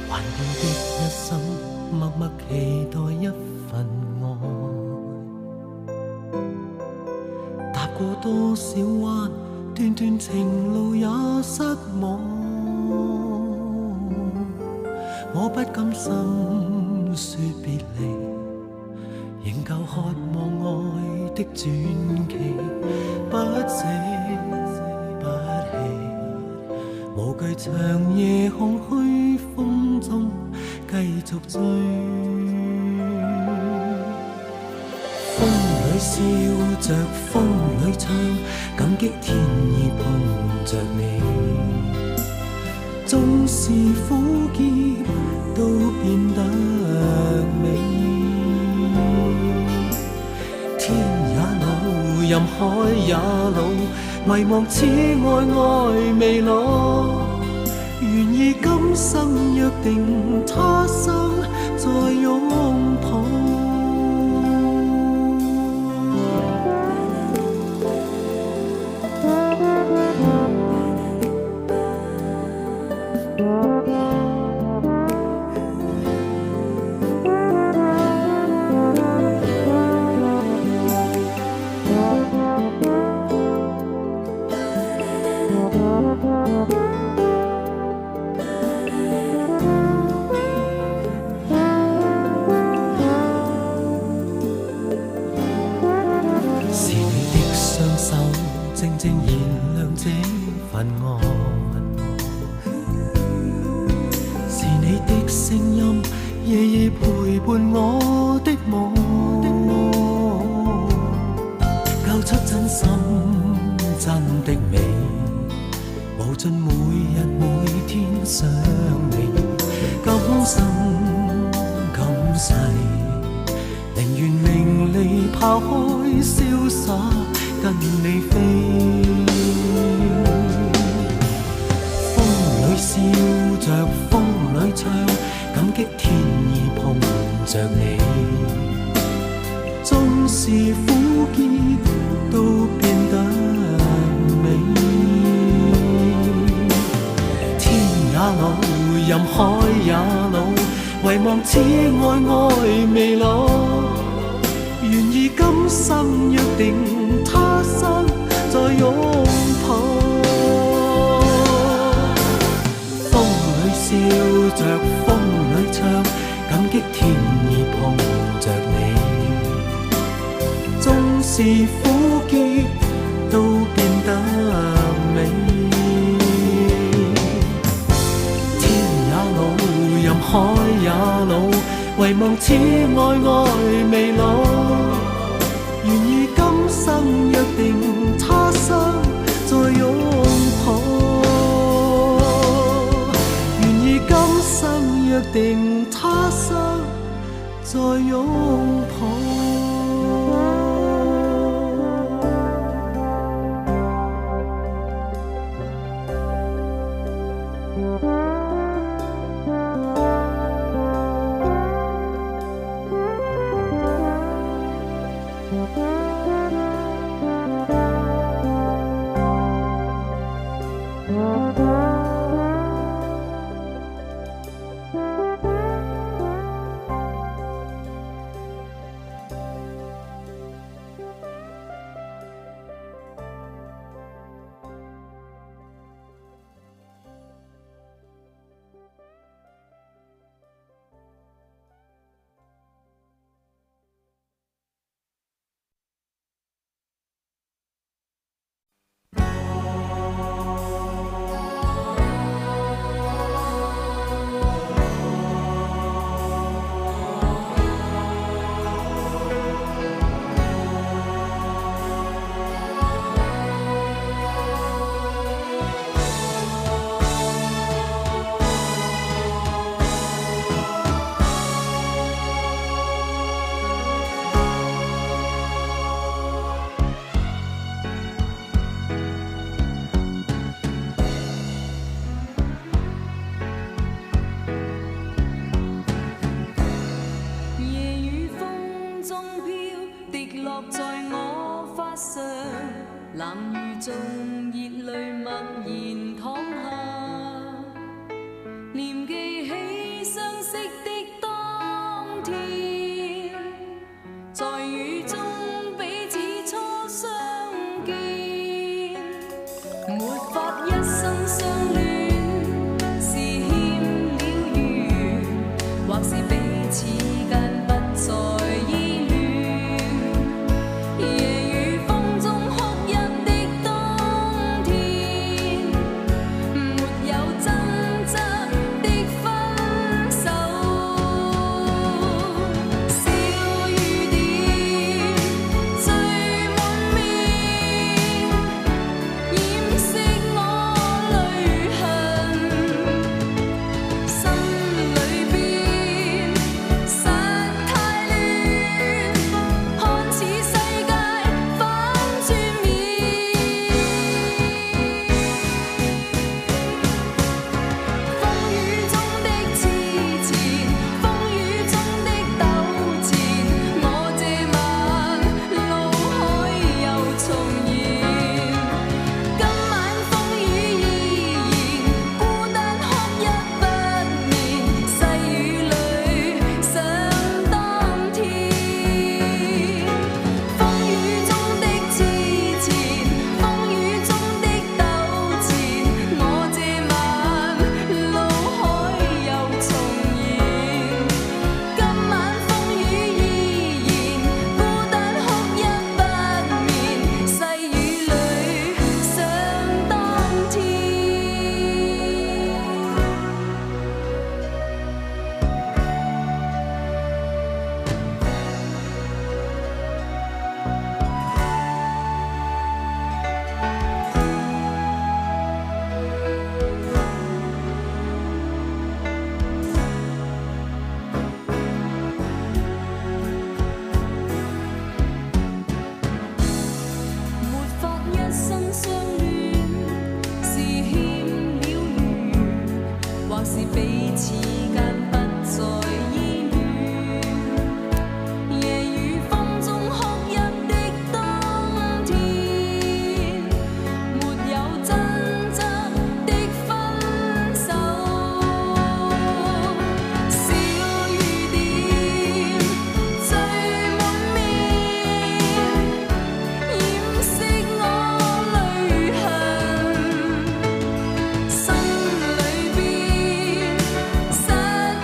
還要的一生，默默期待一份愛。踏過多少彎，段段情路也失望。我不甘心說別離，仍舊渴望愛的傳奇，不捨不棄，無懼長夜空虛風中繼續追。風裏笑着，風裏唱，感激天意碰着你。縱是苦澀都變得美。天也老，任海也老，迷惘此愛未老。願意今生約定，他生再擁抱。念記起色的當天，在雨中彼此初相見，沒法一生相戀，是欠了緣，或是彼此間不再依戀。夜雨風中哭泣的冬天，沒有爭執的分手，小雨點綴滿面，掩飾我淚痕，心裏邊實太亂，看似世界反轉面。風雨中的痴纏，風雨中的糾纏，我這晚腦海又重現。今晚風雨依然，孤單哭泣不眠，細雨裏想當天。風雨中的痴纏，風雨中的糾纏，我這晚腦海又重現。今晚風雨依然，孤單哭泣不眠，細雨裏想當天。沒法一生相戀，是欠了緣，或是彼此間不再依戀。夜雨風中哭泣的冬天，沒有爭執的分手，小雨點綴滿面，掩飾我淚痕，心裏邊實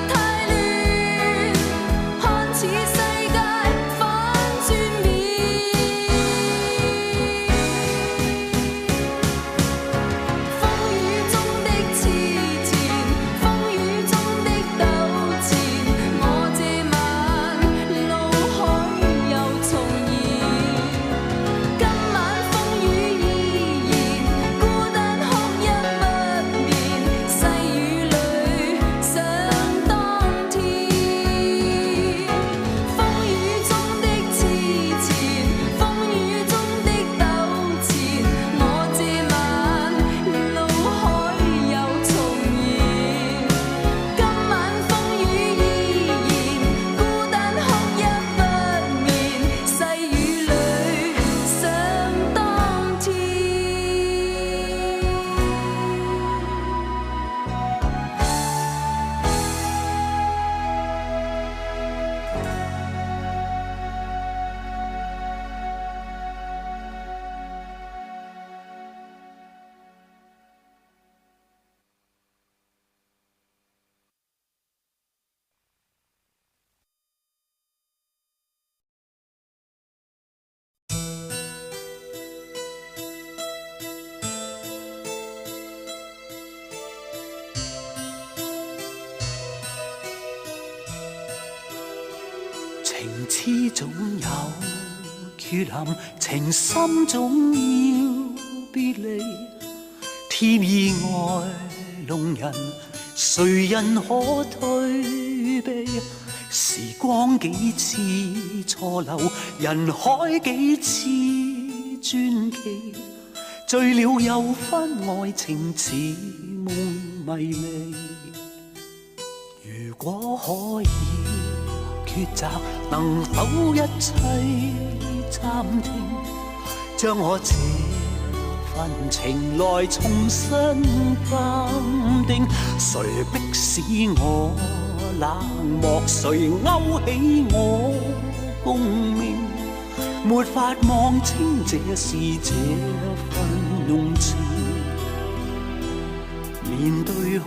太亂，看似世界反轉面。風雨中的痴纏，風雨中的糾纏，我這晚腦海又重現。今晚風雨依然，孤單哭泣不眠，細雨裏想當天。風雨中的痴纏，風雨中的糾纏，我這晚腦海又重現。今晚風雨依然，孤單哭泣不眠，細雨裏想當天。情痴總有缺陷，情深總要別離。天意愛弄人，誰人可退避？時光幾次錯漏，人海幾次傳奇，醉了又分愛情似夢迷離。如果可以抉擇，能否一切暫停，將我這份情來重新鑑定？誰迫使我冷漠，誰勾起我共鳴？沒法望清這是這份用情，面對去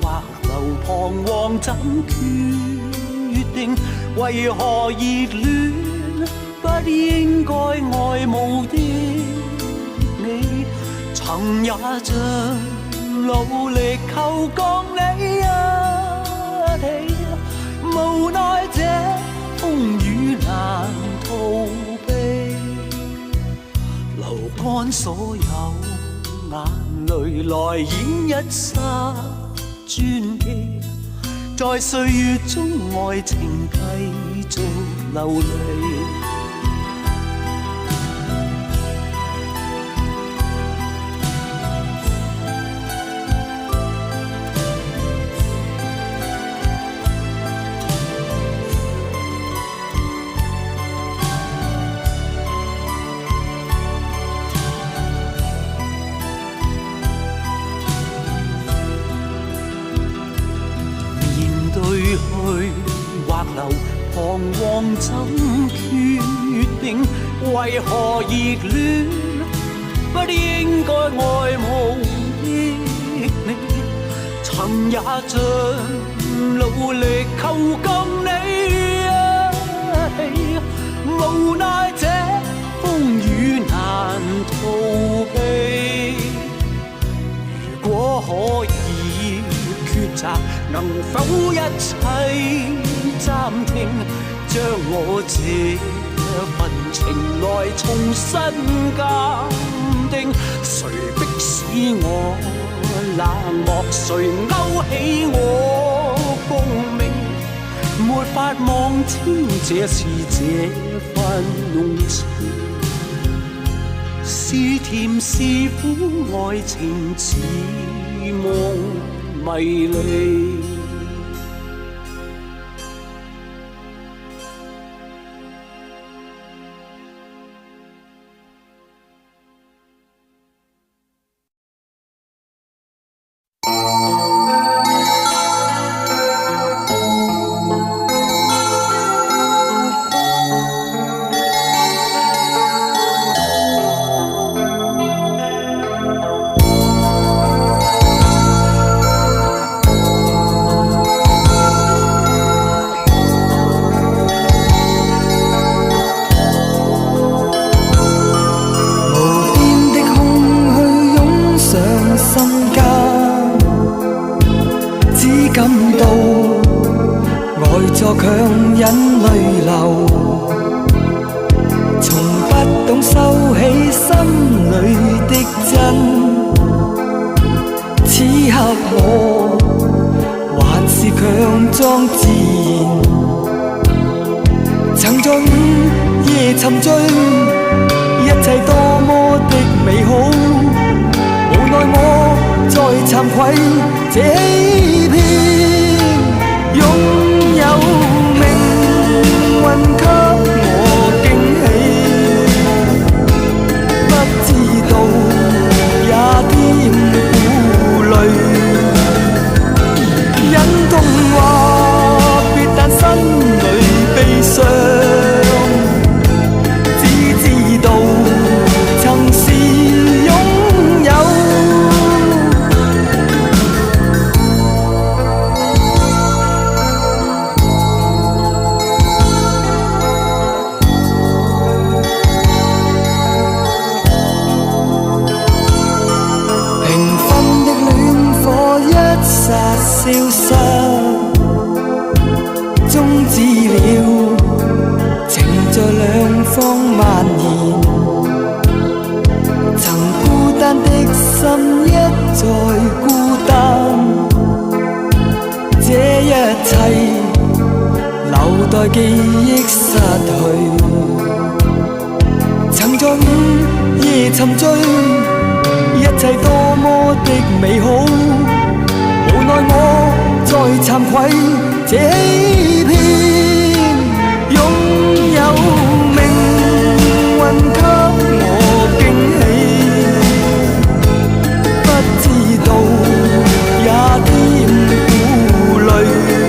或留彷徨怎決定？為何熱戀不應該愛慕的你，曾也像努力求降你一起，無奈這風雨難逃避，流乾所有眼淚來演一剎傳奇，在歲月中愛情繼續流離。彷徨怎決定？為何熱戀不應該愛慕的你，曾也像努力求降你一起，無奈這風雨難逃避。如果可以抉擇，能否一切暫停，將我這份情來重新鑑定？誰迫使我冷漠？誰勾起我共鳴？沒法望清這是這份用情，是甜是苦，愛情似夢迷離。不知道也添顧慮。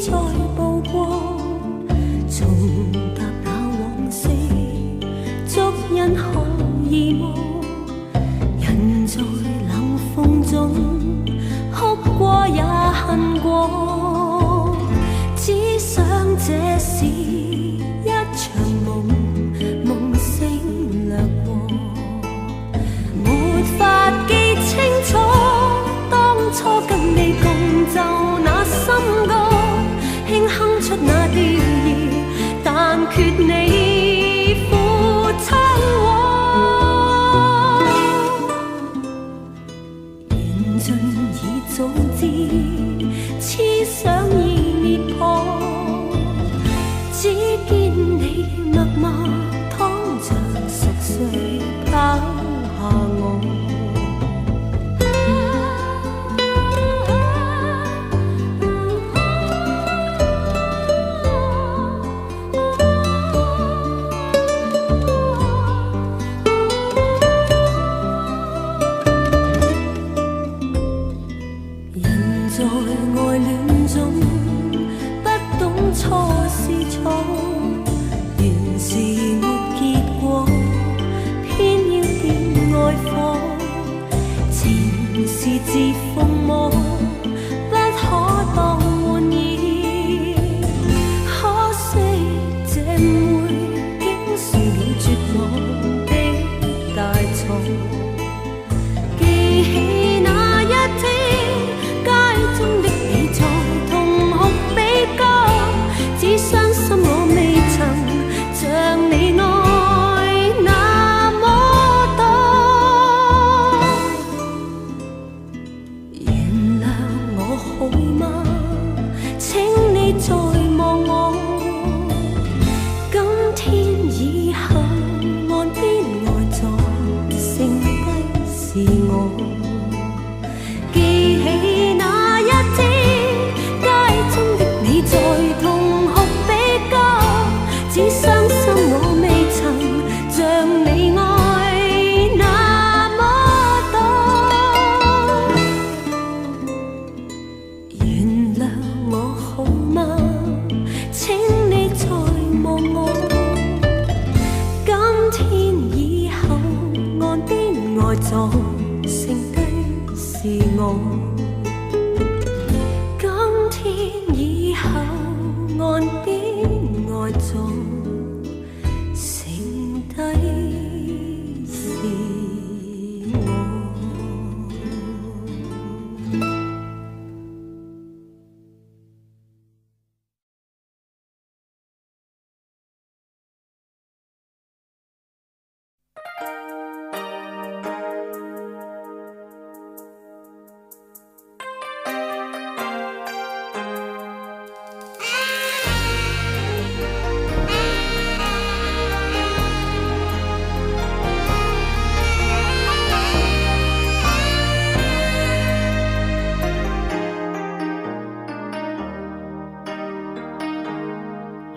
再步過，重踏那往昔，足印可以麼？人在冷風中哭過也恨過，只想這是一場夢，夢醒掠過，沒法記清楚當初跟你共奏那心歌，輕哼出那調兒，但缺你負窗禍。緣盡已早知，痴想已滅破，只見你默默躺着熟睡拋下我。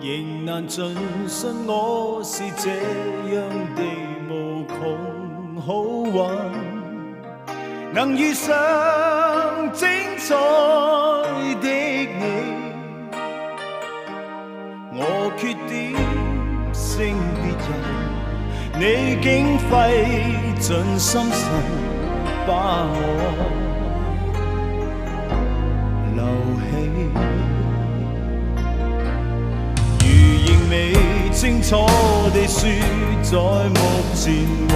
仍難盡信我是這樣地無窮好玩，能遇上精彩的你，我缺點勝別人，你竟費盡心神把我留起。未清楚地說，在目前和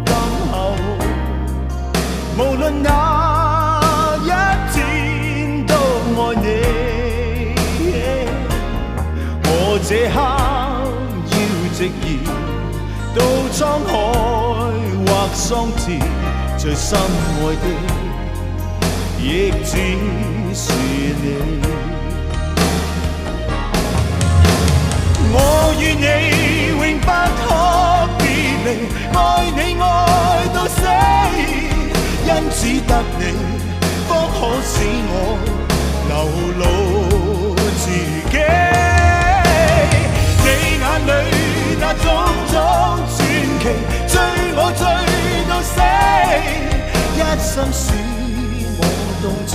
今後，無論哪一天都愛你。我這刻要直言，到滄海或桑田，最深愛的亦只是你。我與你永不可別離，愛你愛到死，因只得你方可使我流露自己。你眼裏那種種傳奇，追我追到死，一生使我動情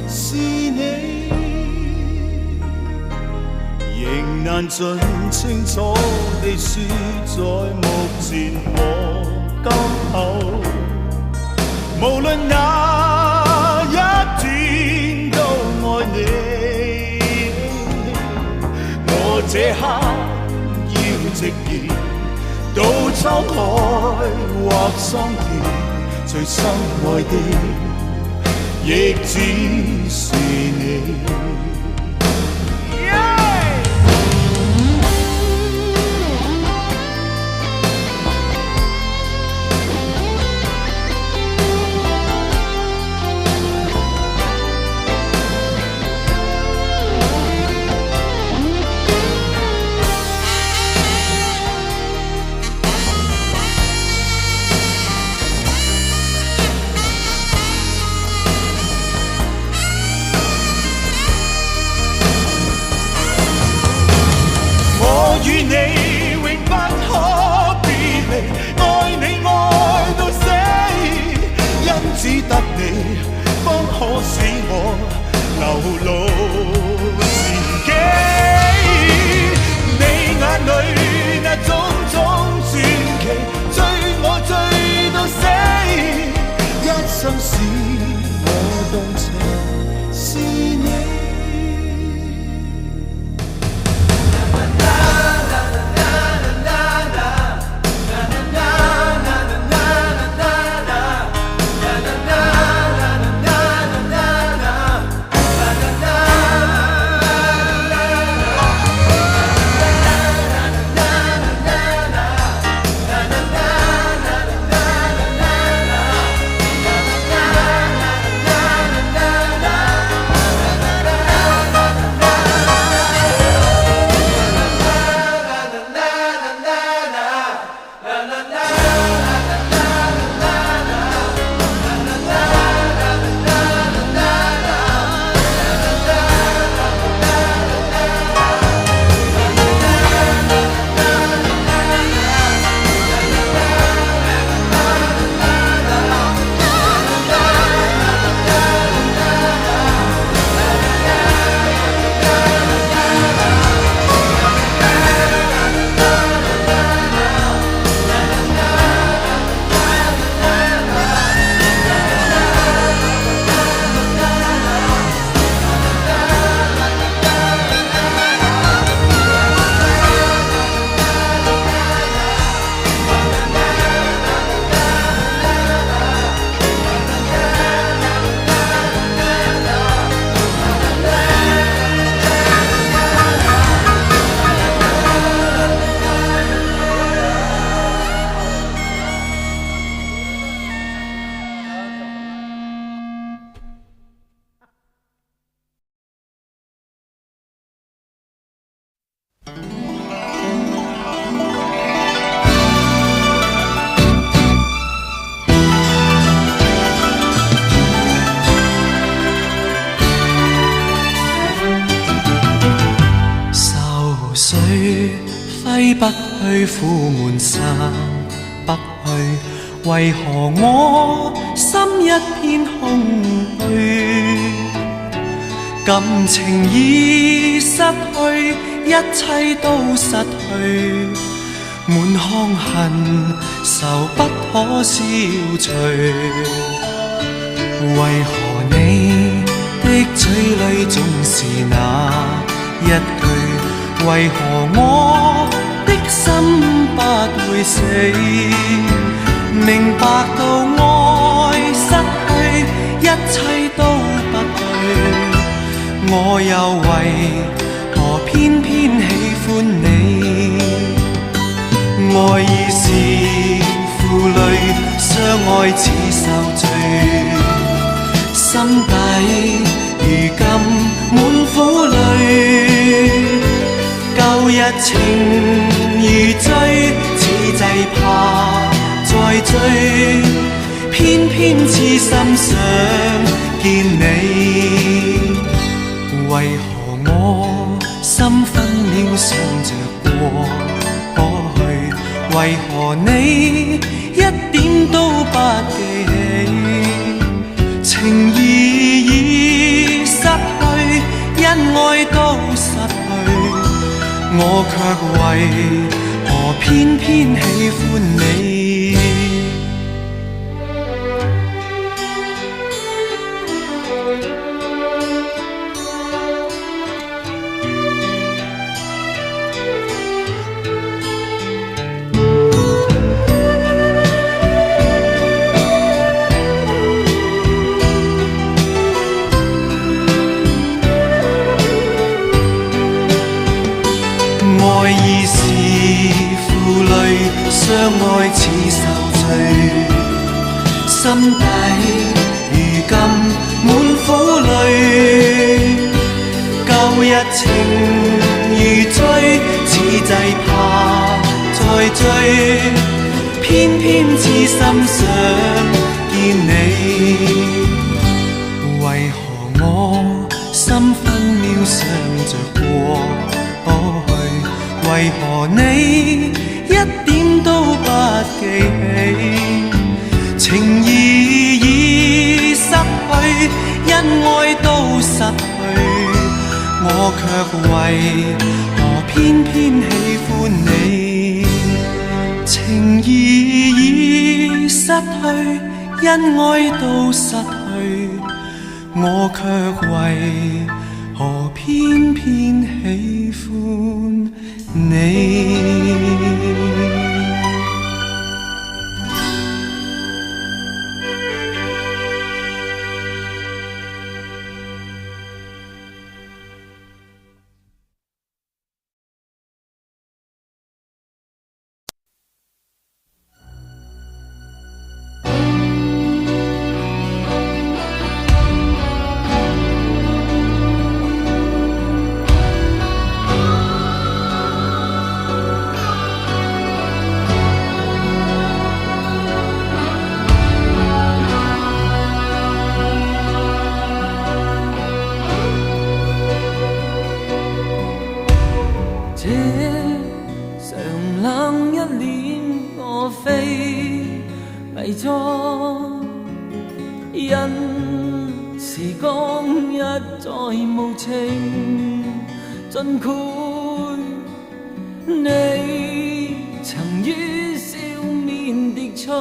是你。難盡清楚地說，在目前和今後，無論哪一天都愛你。我這刻要直言，到滄海或桑田，最深愛的亦只是你。與你永不可別離，愛你愛到死，因只得你方可使我流露自己。你眼裏那種種傳奇，追我追到死，一生使我動情是你。揮不去，苦悶散不去，為何我心一片空虛？感情已失去，一切都失去，滿腔恨愁不可消除。為何你的嘴裡總是那一句？為何我的心不會死？明白到愛失去，一切都不對，我又為何偏偏喜歡你？愛已是負累，相愛似受罪，心底如今滿苦淚。舊日情如醉，此際怕再追，偏偏痴心想見你。為何我心分秒想着過去？為何你一點都不記起？情義已失去，恩愛都失去，我卻為何偏偏喜歡你？愛意是負累，相愛似受罪，心底如今滿苦淚。舊日情如醉，此際怕再追，偏偏痴心想見你。為何我心分秒想着過去，為何你一點都不記起？情義已失去，恩愛都失去，我卻為何偏偏喜歡你？情義已失去，恩愛都失去，我卻為何偏偏喜歡你？盡括你曾於笑面滴出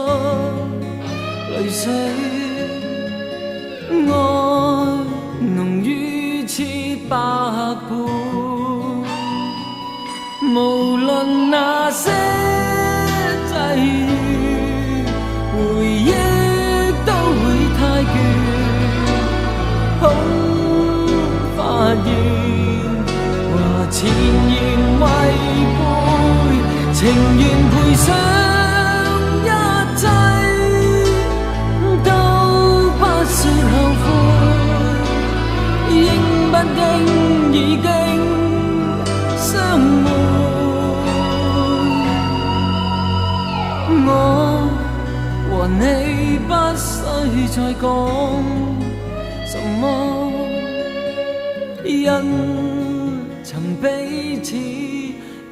淚水，愛濃於千百倍，無論那些際遇，回憶都會太倦，恐發現前言違背，情願賠上一切，都不說後悔，應不應已經相會。我和你不需再講什麼，因曾彼此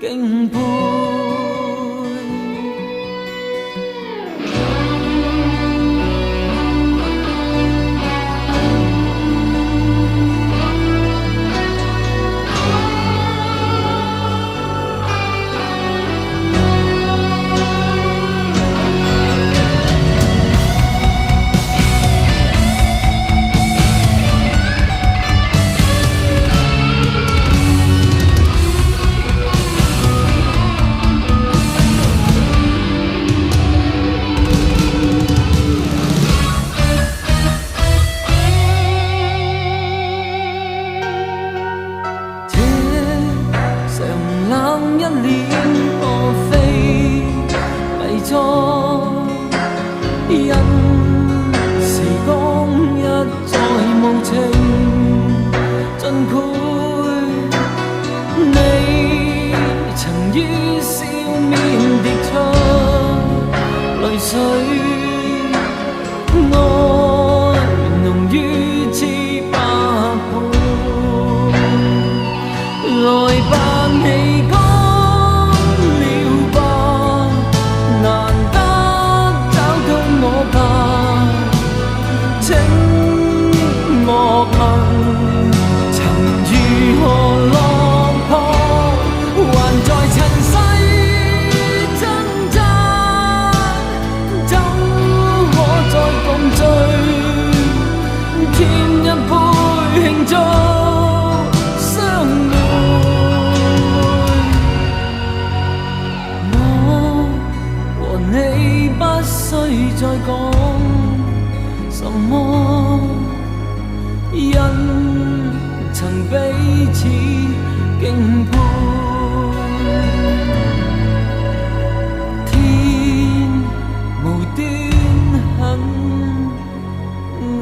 敬佩。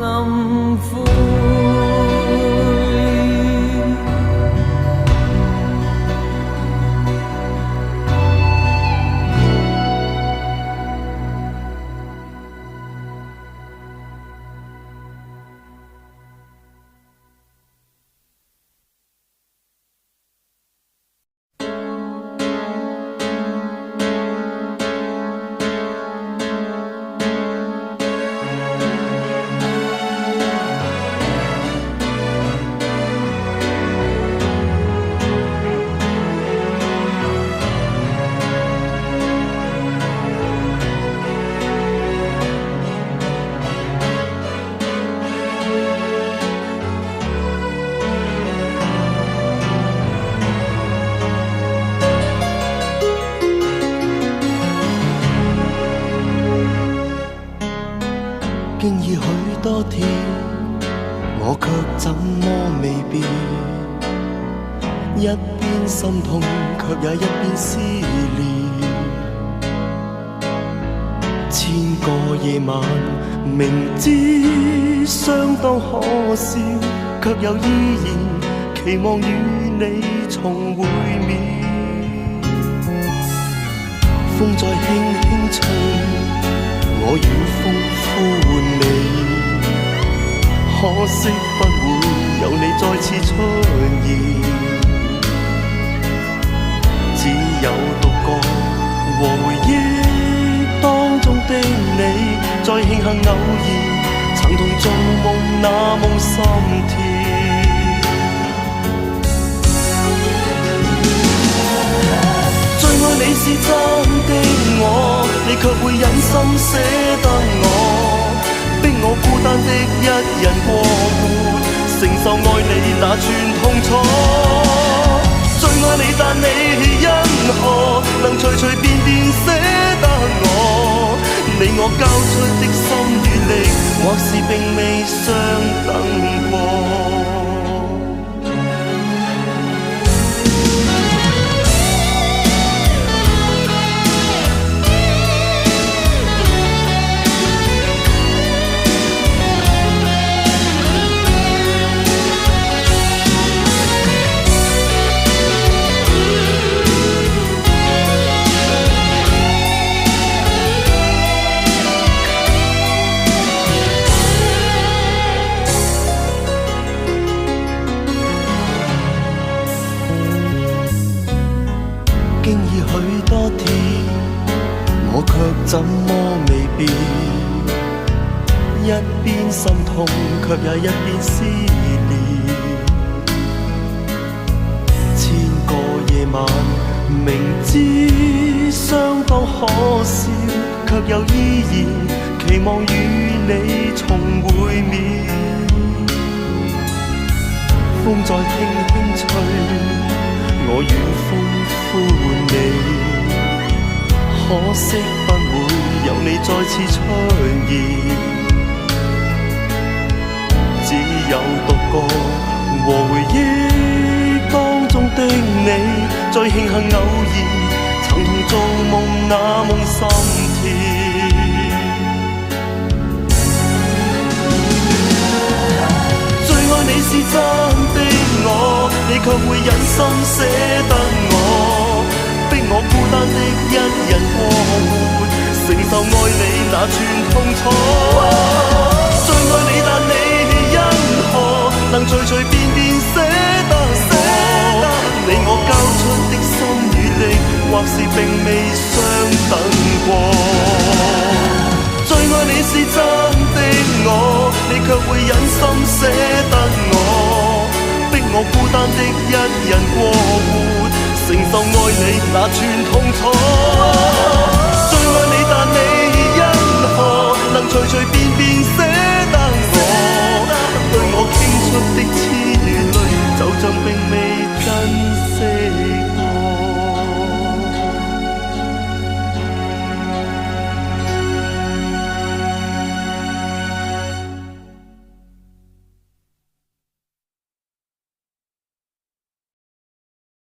暗灰。經已許多天，我卻怎麼未變？一邊心痛，卻也一邊思念。千個夜晚，明知相當可笑，卻又依然期望與你重會面。風再輕輕吹，我與風呼喚你，可惜不會有你再次出現，只有獨個和回憶當中的你，再慶幸偶然曾同做夢，那夢心甜。最愛你是真的我，你卻會忍心捨得我，逼我孤單的一人過活，承受愛你那串痛楚。最愛你，但你因何能隨隨便便捨得我？你我交出的心與力，或是並未相等過。經已許多天，我卻怎麼未變？一邊心痛，卻也一邊思念。千個夜晚，明知相當可笑，卻又依然期望與你重會面。風再輕輕吹，我與風呼喚你，可惜不會有你再次出現，只有獨個和回憶當中的你，再慶幸偶然曾同做夢，那夢心甜。最愛你是真的我，你卻會忍心捨得我，逼我孤單的一人過活，承受愛你那串痛楚。最愛你，但你因何能隨隨便便捨得我？你我交出的心與力，或是並未相等過。最愛你是真的我，你卻會忍心捨得我，逼我孤單的一人過活，承受愛你那串痛